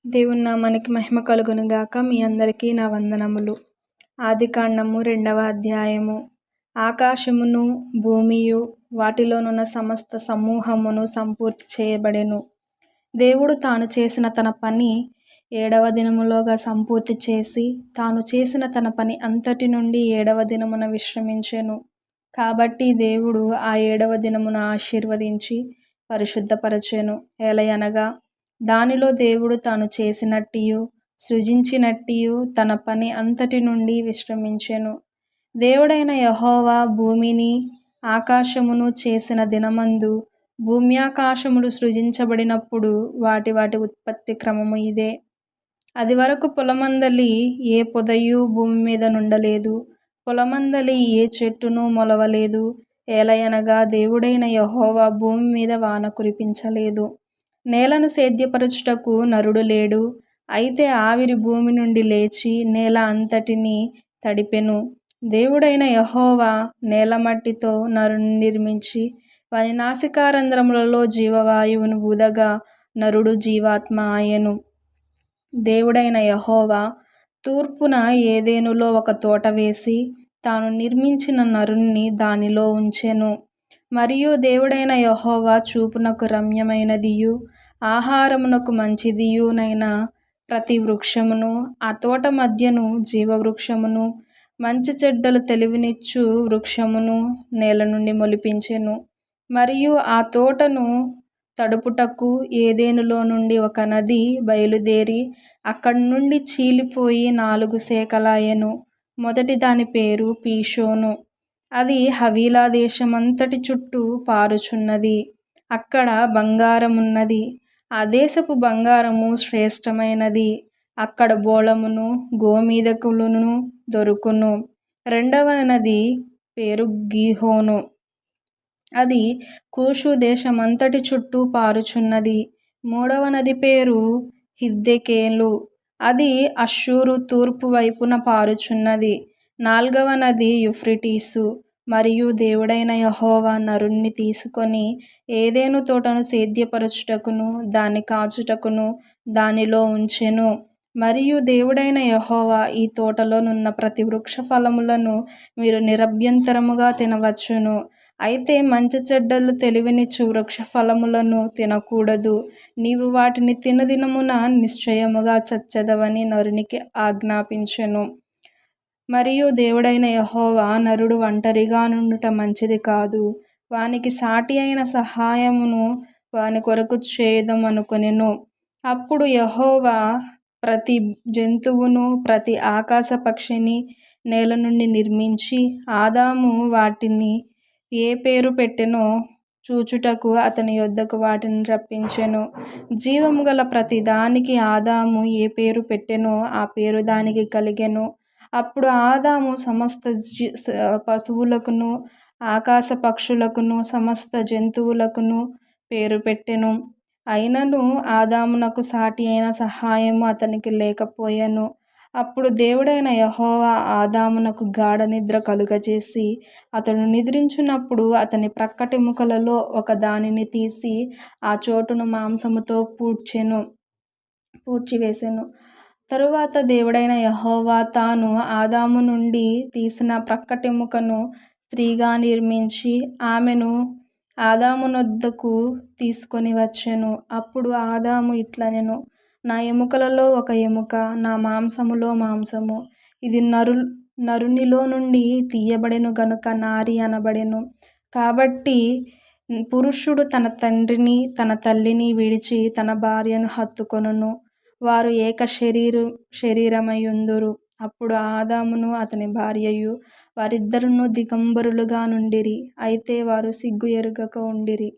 దేవుని నామానికి మహిమ కలుగును గాక. మీ అందరికీ నా వందనములు. ఆదికాండము 2వ అధ్యాయము. ఆకాశమును భూమియు వాటిలోనున్న సమస్త సమూహమును సంపూర్తి చేయబడెను. దేవుడు తాను చేసిన తన పని 7వ దినములోగా సంపూర్తి చేసి, తాను చేసిన తన పని అంతటి నుండి 7వ దినమున విశ్రమించెను. కాబట్టి దేవుడు ఆ 7వ దినమున ఆశీర్వదించి పరిశుద్ధపరచెను. ఏలయనగా దానిలో దేవుడు తాను చేసినట్టియు సృజించినట్టియు తన పని అంతటి నుండి విశ్రమించెను. దేవుడైన యెహోవా భూమిని ఆకాశమును చేసిన దినమందు భూమ్యాకాశములు సృజించబడినప్పుడు వాటి ఉత్పత్తి క్రమము ఇదే. అది వరకు పొలమందలి ఏ పొదయు భూమి మీద నుండలేదు, పొలమందలి ఏ చెట్టును మొలవలేదు. ఏలయనగా దేవుడైన యెహోవా భూమి మీద వాన కురిపించలేదు, నేలను సేద్యపరచుటకు నరుడు లేడు. అయితే ఆవిరి భూమి నుండి లేచి నేల అంతటిని తడిపెను. దేవుడైన యెహోవా నేలమట్టితో నరుని నిర్మించి వాని నాసికారంధ్రములలో జీవవాయువును ఊదగా నరుడు జీవాత్మ ఆయెను. దేవుడైన యెహోవా తూర్పున ఏదెనులో ఒక తోట వేసి తాను నిర్మించిన నరుణ్ణి దానిలో ఉంచెను. మరియు దేవుడైన యెహోవా చూపునకు రమ్యమైనదియు ఆహారమునకు మంచిదియునైన ప్రతి వృక్షమును, ఆ తోట మధ్యను జీవవృక్షమును, మంచి చెడ్డలు తెలివినిచ్చు వృక్షమును నేల నుండి మొలిపించెను. మరియు ఆ తోటను తడుపుటకు ఏదెనులో నుండి ఒక నది బయలుదేరి అక్కడి నుండి చీలిపోయి 4 శాఖలాయెను. మొదటి దాని పేరు పీషోను. అది హవీలా దేశమంతటి చుట్టూ పారుచున్నది. అక్కడ బంగారమున్నది. ఆ దేశపు బంగారము శ్రేష్టమైనది. అక్కడ బోళమును గోమేధికులను దొరుకును. రెండవ నది పేరు గీహోను. అది కూషు దేశమంతటి చుట్టూ పారుచున్నది. మూడవ నది పేరు హిద్దెకేలు. అది అష్షూరు తూర్పు వైపున పారుచున్నది. నాల్గవ నది యూఫ్రటీసు. మరియు దేవుడైన యెహోవా నరుణ్ణి తీసుకొని ఏదెను తోటను సేద్యపరచుటకును దాన్ని కాచుటకును దానిలో ఉంచెను. మరియు దేవుడైన యెహోవా ఈ తోటలోనున్న ప్రతి వృక్ష ఫలములను మీరు నిరభ్యంతరముగా తినవచ్చును. అయితే మంచి చెడ్డలు తెలివినిచ్చు వృక్ష ఫలములను తినకూడదు. నీవు వాటిని తినదినమున నిశ్చయముగా చచ్చెదవని నరునికి ఆజ్ఞాపించెను. మరియు దేవుడైన యెహోవా నరుడు ఒంటరిగా నుండుట మంచిది కాదు, వానికి సాటి అయిన సహాయమును వాని కొరకు చేయుదమనుకొనెను. అప్పుడు యెహోవా ప్రతి జంతువును ప్రతి ఆకాశ పక్షిని నేల నుండి నిర్మించి ఆదాము వాటిని ఏ పేరు పెట్టెనో చూచుటకు అతని యొద్దకు వాటిని రప్పించెను. జీవము గల ప్రతి దానికి ఆదాము ఏ పేరు పెట్టెనో ఆ పేరు దానికి కలిగెను. అప్పుడు ఆదాము సమస్త పశువులకును ఆకాశ పక్షులకును సమస్త జంతువులకును పేరు పెట్టెను. అయినను ఆదామునకు సాటి అయిన సహాయము అతనికి లేకపోయెను. అప్పుడు దేవుడైన యెహోవా ఆదామునకు గాఢ నిద్ర కలుగజేసి అతడు నిద్రించున్నప్పుడు అతని ప్రక్కటెముకలలో ఒక దానిని తీసి ఆ చోటును మాంసముతో పూడ్చివేసెను. తరువాత దేవుడైన యెహోవా తాను ఆదాము నుండి తీసిన ప్రక్కటెముకను స్త్రీగా నిర్మించి ఆమెను ఆదామునొద్దకు తీసుకొని వచ్చెను. అప్పుడు ఆదాము ఇట్లనెను, నా ఎముకలలో ఒక ఎముక, నా మాంసములో మాంసము. ఇది నరునిలో నుండి తీయబడెను గనుక నారి అనబడెను. కాబట్టి పురుషుడు తన తండ్రిని తన తల్లిని విడిచి తన భార్యను హత్తుకొనును, వారు ఏక శరీరమయుందురు. అప్పుడు ఆదామును అతని భార్యయు వారిద్దరును దిగంబరులుగా నుండిరి. అయితే వారు సిగ్గు ఎరుగక ఉండిరి.